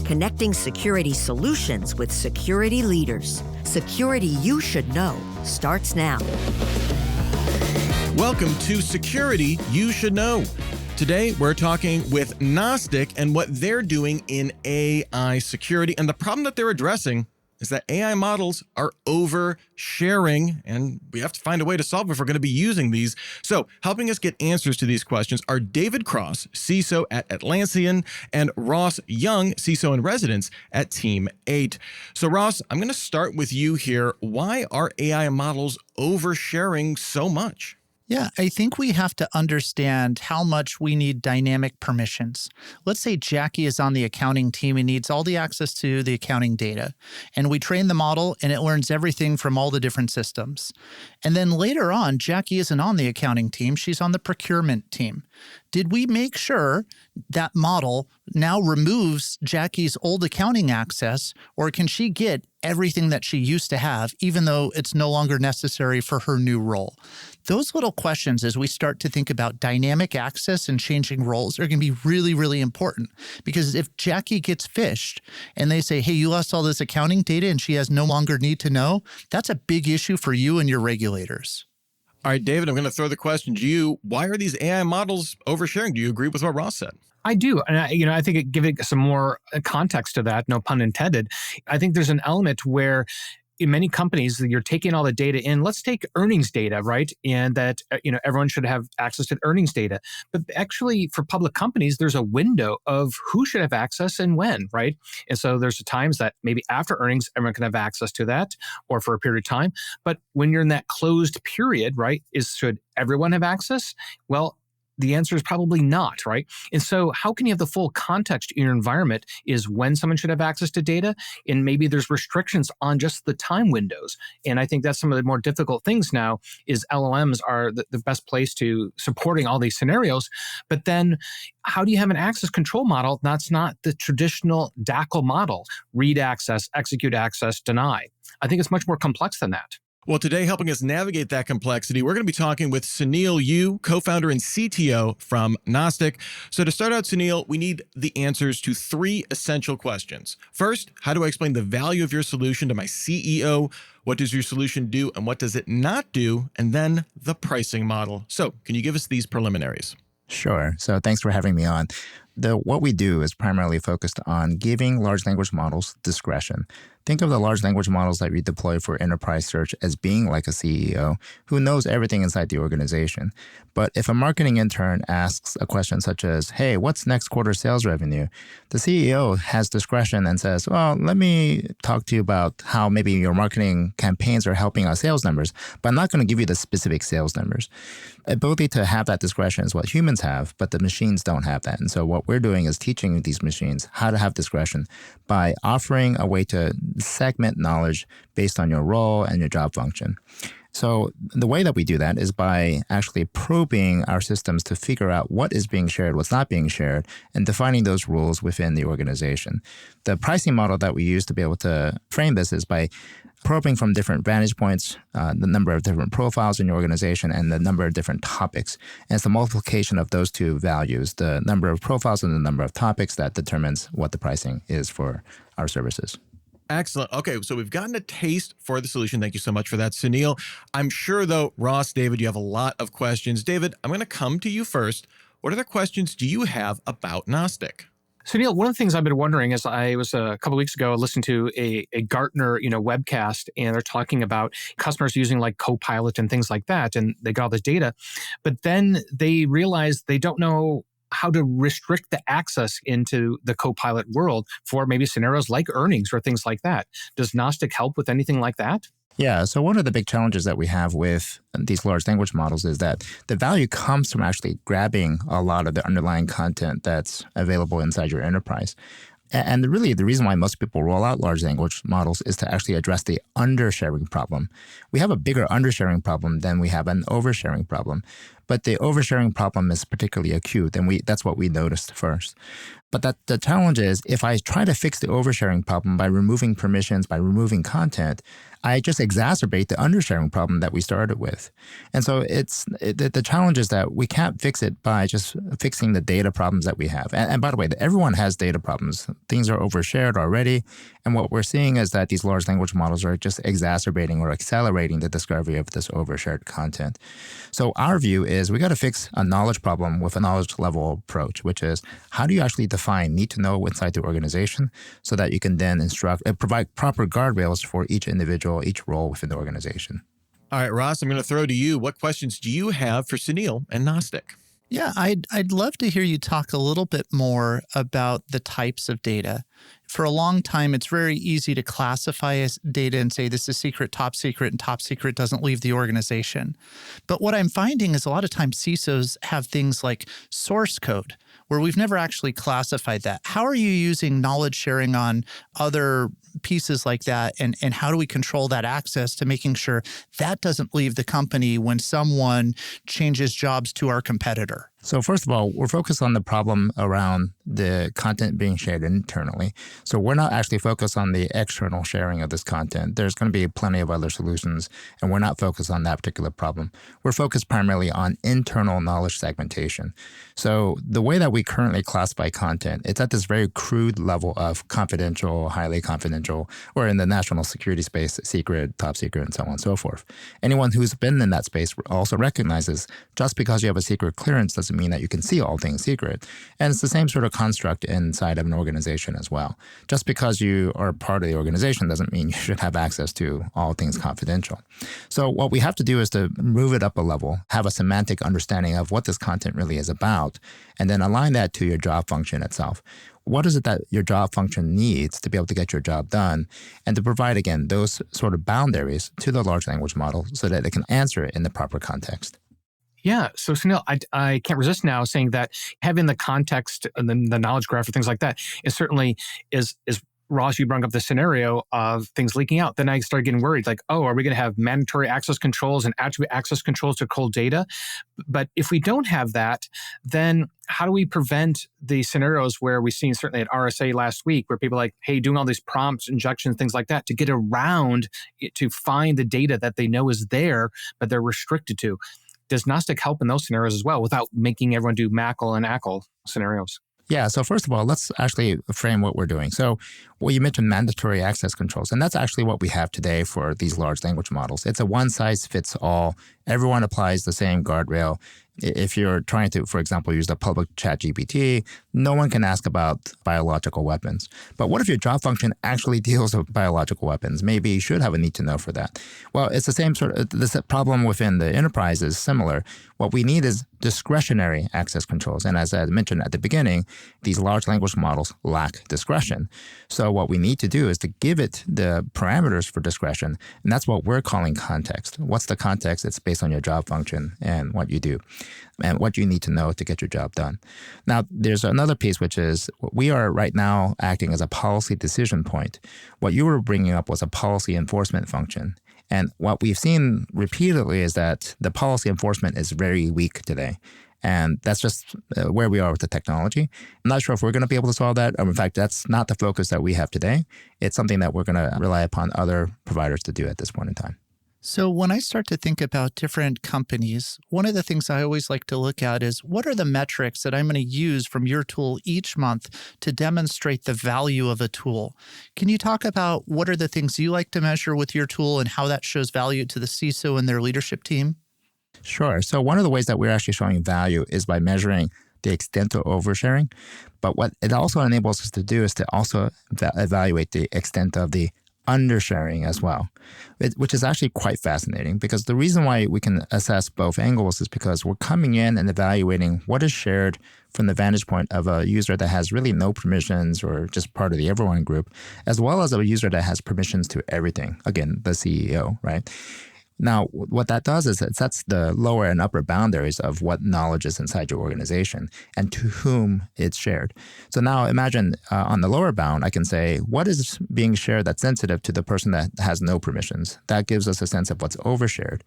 connecting security solutions with security leaders. Security you should know starts now. Welcome to Security You Should Know. Today, we're talking with Knostic and what they're doing in AI security. And the problem that they're addressing is that AI models are oversharing, and we have to find a way to solve it if we're going to be using these. So helping us get answers to these questions are David Cross, CISO at Atlassian, and Ross Young, CISO in residence at Team 8. So Ross, I'm going to start with you here. Why are AI models oversharing so much? Yeah, I think we have to understand how much we need dynamic permissions. Let's say Jackie is on the accounting team and needs all the access to the accounting data. And we train the model and it learns everything from all the different systems. And then later on, Jackie isn't on the accounting team, she's on the procurement team. Did we make sure that model now removes Jackie's old accounting access, or can she get everything that she used to have, even though it's no longer necessary for her new role? Those little questions, as we start to think about dynamic access and changing roles, are going to be really, really important. Because if Jackie gets phished and they say, hey, you lost all this accounting data and she has no longer need to know, that's a big issue for you and your regulators. All right, David, I'm going to throw the question to you. Why are these AI models oversharing? Do you agree with what Ross said? I do. And I think giving some more context to that, no pun intended, I think there's an element where in many companies, you're taking all the data in. Let's take earnings data, right? And that, everyone should have access to earnings data. But actually, for public companies, there's a window of who should have access and when, right? And so there's times that maybe after earnings, everyone can have access to that or for a period of time. But when you're in that closed period, right, should everyone have access? Well, the answer is probably not, right? And so how can you have the full context in your environment is when someone should have access to data, and maybe there's restrictions on just the time windows. And I think that's some of the more difficult things now is LLMs are the best place to supporting all these scenarios. But then how do you have an access control model that's not the traditional DACL model? Read access, execute access, deny. I think it's much more complex than that. Well, today, helping us navigate that complexity, we're going to be talking with Sunil Yu, co-founder and CTO from Knostic. So to start out, Sunil, we need the answers to three essential questions. First, how do I explain the value of your solution to my CEO? What does your solution do and what does it not do? And then the pricing model. So can you give us these preliminaries? Sure. So thanks for having me on. What we do is primarily focused on giving large language models discretion. Think of the large language models that we deploy for enterprise search as being like a CEO who knows everything inside the organization. But if a marketing intern asks a question such as, hey, what's next quarter sales revenue? The CEO has discretion and says, well, let me talk to you about how maybe your marketing campaigns are helping our sales numbers, but I'm not going to give you the specific sales numbers. Ability to have that discretion is what humans have, but the machines don't have that. And so what we're doing is teaching these machines how to have discretion by offering a way to segment knowledge based on your role and your job function. So the way that we do that is by actually probing our systems to figure out what is being shared, what's not being shared, and defining those rules within the organization. The pricing model that we use to be able to frame this is by probing from different vantage points, the number of different profiles in your organization, and the number of different topics. And it's the multiplication of those two values, the number of profiles and the number of topics, that determines what the pricing is for our services. Excellent. Okay, so we've gotten a taste for the solution. Thank you so much for that, Sunil. I'm sure, though, Ross, David, you have a lot of questions. David, I'm going to come to you first. What other questions do you have about Knostic? So Neil, one of the things I've been wondering is I was a couple of weeks ago listening to a Gartner webcast, and they're talking about customers using like Copilot and things like that, and they got all this data, but then they realized they don't know how to restrict the access into the Copilot world for maybe scenarios like earnings or things like that. Does Knostic help with anything like that? Yeah, so one of the big challenges that we have with these large language models is that the value comes from actually grabbing a lot of the underlying content that's available inside your enterprise. And really, the reason why most people roll out large language models is to actually address the undersharing problem. We have a bigger undersharing problem than we have an oversharing problem. But the oversharing problem is particularly acute, and that's what we noticed first. But that the challenge is if I try to fix the oversharing problem by removing permissions, by removing content, I just exacerbate the undersharing problem that we started with. And so the challenge is that we can't fix it by just fixing the data problems that we have. And by the way, everyone has data problems. Things are overshared already. And what we're seeing is that these large language models are just exacerbating or accelerating the discovery of this overshared content. So our view is we got to fix a knowledge problem with a knowledge level approach, which is how do you actually define need to know inside the organization so that you can then instruct and provide proper guardrails for each individual, each role within the organization. All right, Ross, I'm going to throw to you. What questions do you have for Sunil and Gnostic? Yeah, I'd love to hear you talk a little bit more about the types of data. For a long time, it's very easy to classify as data and say this is secret, and top secret doesn't leave the organization. But what I'm finding is a lot of times CISOs have things like source code, where we've never actually classified that. How are you using knowledge sharing on other pieces like that? And how do we control that access to making sure that doesn't leave the company when someone changes jobs to our competitor? So first of all, we're focused on the problem around the content being shared internally. So we're not actually focused on the external sharing of this content. There's going to be plenty of other solutions, and we're not focused on that particular problem. We're focused primarily on internal knowledge segmentation. So the way that we currently classify content, it's at this very crude level of confidential, highly confidential, or in the national security space, secret, top secret, and so on and so forth. Anyone who's been in that space also recognizes just because you have a secret clearance doesn't mean that you can see all things secret. And it's the same sort of construct inside of an organization as well. Just because you are part of the organization doesn't mean you should have access to all things confidential. So what we have to do is to move it up a level, have a semantic understanding of what this content really is about, and then align that to your job function itself. What is it that your job function needs to be able to get your job done, and to provide, again, those sort of boundaries to the large language model so that it can answer it in the proper context. Yeah. So Sunil, I can't resist now saying that having the context and the knowledge graph or things like that is certainly is Ross, you brought up the scenario of things leaking out. Then I started getting worried, like, oh, are we going to have mandatory access controls and attribute access controls to cold data? But if we don't have that, then how do we prevent the scenarios where we've seen certainly at RSA last week, where people are like, hey, doing all these prompts, injections, things like that to get around it, to find the data that they know is there, but they're restricted to? Does Gnostic help in those scenarios as well without making everyone do MACL and ACL scenarios? Yeah. So first of all, let's actually frame what we're doing. So you mentioned mandatory access controls, and that's actually what we have today for these large language models. It's a one size fits all. Everyone applies the same guardrail. If you're trying to, for example, use the public ChatGPT, no one can ask about biological weapons. But what if your job function actually deals with biological weapons? Maybe you should have a need to know for that. Well, it's the same sort of, this problem within the enterprise is similar. What we need is discretionary access controls. And as I mentioned at the beginning, these large language models lack discretion. So what we need to do is to give it the parameters for discretion. And that's what we're calling context. What's the context? It's based on your job function and what you do and what you need to know to get your job done. Now, there's another piece, which is we are right now acting as a policy decision point. What you were bringing up was a policy enforcement function. And what we've seen repeatedly is that the policy enforcement is very weak today. And that's just where we are with the technology. I'm not sure if we're going to be able to solve that. In fact, that's not the focus that we have today. It's something that we're going to rely upon other providers to do at this point in time. So when I start to think about different companies, one of the things I always like to look at is what are the metrics that I'm going to use from your tool each month to demonstrate the value of a tool? Can you talk about what are the things you like to measure with your tool and how that shows value to the CISO and their leadership team? Sure. So one of the ways that we're actually showing value is by measuring the extent of oversharing. But what it also enables us to do is to also evaluate the extent of the undersharing as well, which is actually quite fascinating because the reason why we can assess both angles is because we're coming in and evaluating what is shared from the vantage point of a user that has really no permissions or just part of the everyone group, as well as a user that has permissions to everything. Again, the CEO, right? Now, what that does is it sets the lower and upper boundaries of what knowledge is inside your organization and to whom it's shared. So now imagine on the lower bound, I can say, what is being shared that's sensitive to the person that has no permissions? That gives us a sense of what's overshared.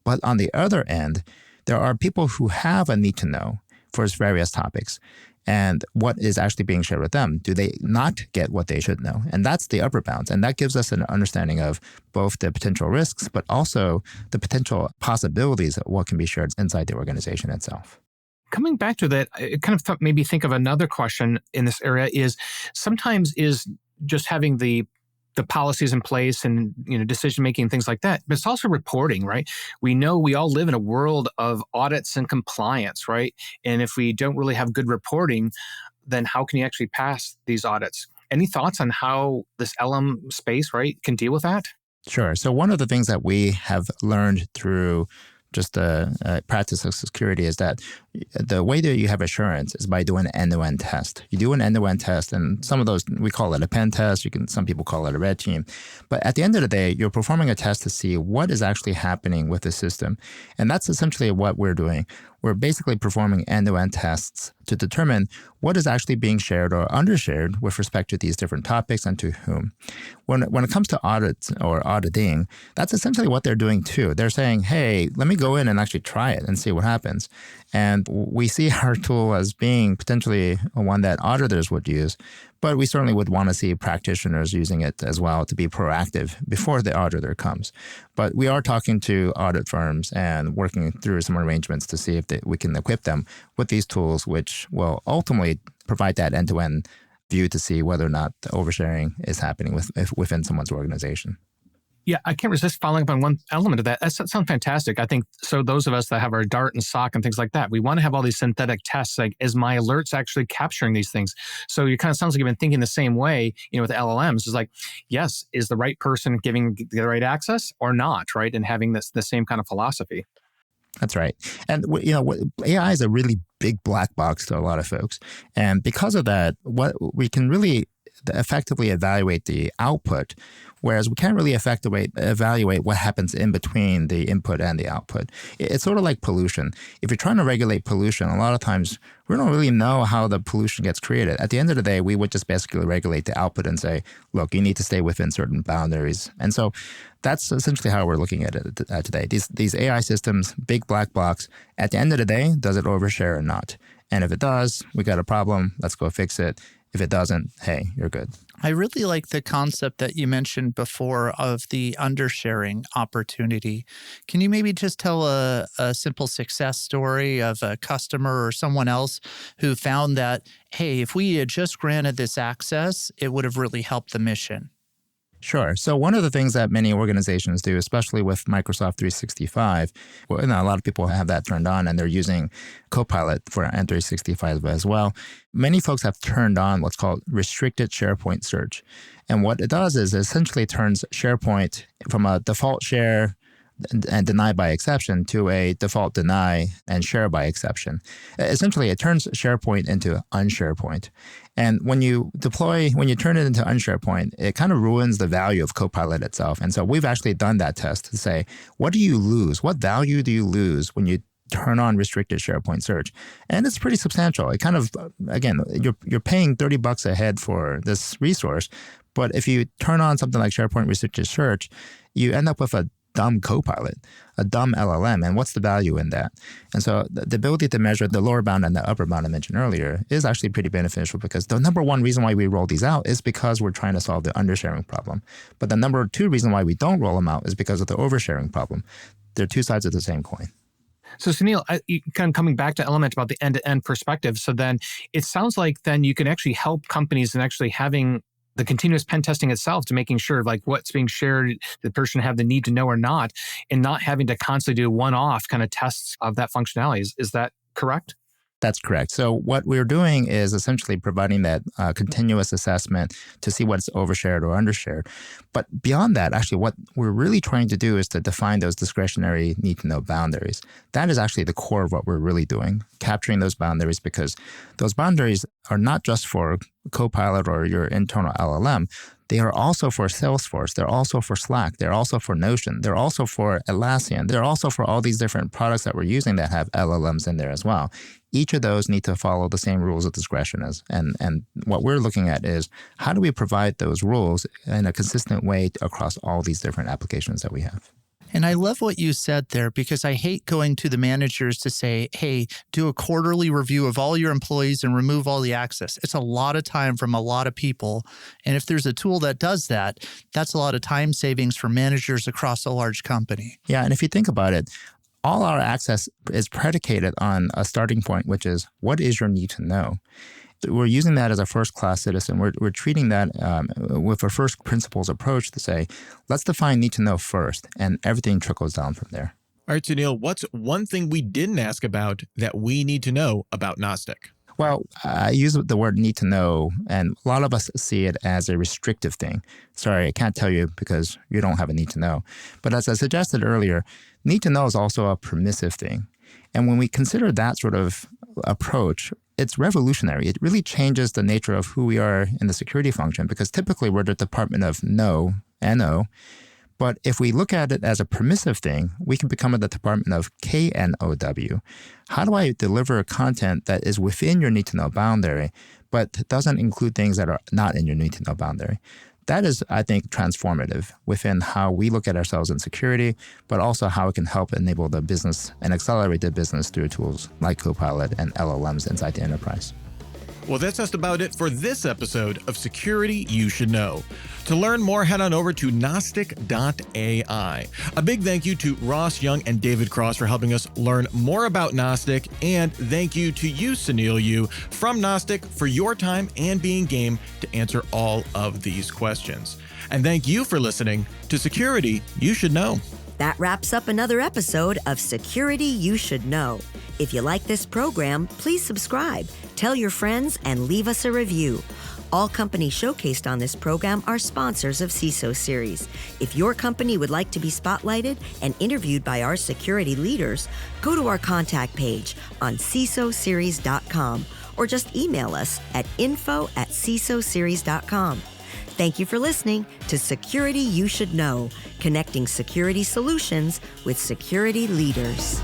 But on the other end, there are people who have a need to know for various topics. and what is actually being shared with them. Do they not get what they should know? And that's the upper bounds. And that gives us an understanding of both the potential risks, but also the potential possibilities of what can be shared inside the organization itself. Coming back to that, it kind of made me think of another question in this area is sometimes is just having the policies in place and decision making, things like that, but it's also reporting, right? We know we all live in a world of audits and compliance, right? And if we don't really have good reporting, then how can you actually pass these audits? Any thoughts on how this LM space, right, can deal with that? Sure. So one of the things that we have learned through just the practice of security is that the way that you have assurance is by doing an end-to-end test. You do an end-to-end test, and some of those, we call it a pen test. Some people call it a red team. But at the end of the day, you're performing a test to see what is actually happening with the system. And that's essentially what we're doing. We're basically performing end-to-end tests to determine what is actually being shared or undershared with respect to these different topics and to whom. When it comes to audits or auditing, that's essentially what they're doing too. They're saying, hey, let me go in and actually try it and see what happens. And we see our tool as being potentially one that auditors would use, but we certainly would want to see practitioners using it as well to be proactive before the auditor comes. But we are talking to audit firms and working through some arrangements to see if we can equip them with these tools, which will ultimately provide that end-to-end view to see whether or not the oversharing is happening within someone's organization. Yeah, I can't resist following up on one element of that. That sounds fantastic. I think so. Those of us that have our Dart and SOC and things like that, we want to have all these synthetic tests. Like, is my alerts actually capturing these things? So it kind of sounds like you've been thinking the same way, with LLMs. It's like, yes, is the right person giving the right access or not, right? And having the same kind of philosophy. That's right. And AI is a really big black box to a lot of folks. And because of that, what we can really effectively evaluate the output, whereas we can't really effectively evaluate what happens in between the input and the output. It's sort of like pollution. If you're trying to regulate pollution, a lot of times we don't really know how the pollution gets created. At the end of the day, we would just basically regulate the output and say, look, you need to stay within certain boundaries. And so that's essentially how we're looking at it today. These AI systems, big black box, at the end of the day, does it overshare or not? And if it does, we got a problem. Let's go fix it. If it doesn't, hey, you're good. I really like the concept that you mentioned before of the undersharing opportunity. Can you maybe just tell a simple success story of a customer or someone else who found that, hey, if we had just granted this access, it would have really helped the mission? Sure. So one of the things that many organizations do, especially with Microsoft 365, a lot of people have that turned on and they're using Copilot for M365 as well. Many folks have turned on what's called restricted SharePoint search. And what it does is it essentially turns SharePoint from a default share and deny by exception to a default deny and share by exception. Essentially, it turns SharePoint into unsharePoint. And when you turn it into unsharePoint, it kind of ruins the value of Copilot itself. And so we've actually done that test to say, what do you lose? What value do you lose when you turn on restricted SharePoint search? And it's pretty substantial. It kind of, again, you're paying $30 a head for this resource. But if you turn on something like SharePoint restricted search, you end up with a dumb Copilot, a dumb LLM. And what's the value in that? And so the ability to measure the lower bound and the upper bound I mentioned earlier is actually pretty beneficial, because the number one reason why we roll these out is because we're trying to solve the undersharing problem. But the number two reason why we don't roll them out is because of the oversharing problem. They're two sides of the same coin. So Sunil, kind of coming back to element about the end-to-end perspective. So then it sounds like then you can actually help companies in actually having the continuous pen testing itself to making sure like what's being shared, the person have the need to know or not, and not having to constantly do one-off kind of tests of that functionality. Is that correct? That's correct. So what we're doing is essentially providing that continuous assessment to see what's overshared or undershared. But beyond that, actually, what we're really trying to do is to define those discretionary need-to-know boundaries. That is actually the core of what we're really doing, capturing those boundaries, because those boundaries are not just for Copilot or your internal LLM. They are also for Salesforce. They're also for Slack. They're also for Notion. They're also for Atlassian. They're also for all these different products that we're using that have LLMs in there as well. Each of those need to follow the same rules of discretion as. And what we're looking at is how do we provide those rules in a consistent way across all these different applications that we have. And I love what you said there because I hate going to the managers to say, hey, do a quarterly review of all your employees and remove all the access. It's a lot of time from a lot of people. And if there's a tool that does that, that's a lot of time savings for managers across a large company. Yeah, and if you think about it, all our access is predicated on a starting point, which is what is your need to know? We're using that as a first-class citizen. We're treating that with a first principles approach to say, let's define need to know first, and everything trickles down from there. All right, Sunil, what's one thing we didn't ask about that we need to know about Gnostic? Well, I use the word need to know, and a lot of us see it as a restrictive thing. Sorry, I can't tell you because you don't have a need to know. But as I suggested earlier, need to know is also a permissive thing. And when we consider that sort of approach, it's revolutionary. It really changes the nature of who we are in the security function because typically we're the department of know, N-O. But if we look at it as a permissive thing, we can become the department of K-N-O-W. How do I deliver content that is within your need to know boundary, but doesn't include things that are not in your need to know boundary? That is, I think, transformative within how we look at ourselves in security, but also how it can help enable the business and accelerate the business through tools like Copilot and LLMs inside the enterprise. Well, that's just about it for this episode of Security You Should Know. To learn more, head on over to Gnostic.ai. A big thank you to Ross Young and David Cross for helping us learn more about Gnostic, and thank you to you, Sunil Yu, from Gnostic, for your time and being game to answer all of these questions. And thank you for listening to Security You Should Know. That wraps up another episode of Security You Should Know. If you like this program, please subscribe, tell your friends, and leave us a review. All companies showcased on this program are sponsors of CISO Series. If your company would like to be spotlighted and interviewed by our security leaders, go to our contact page on CISOseries.com or just email us at info@CISOseries.com. Thank you for listening to Security You Should Know, connecting security solutions with security leaders.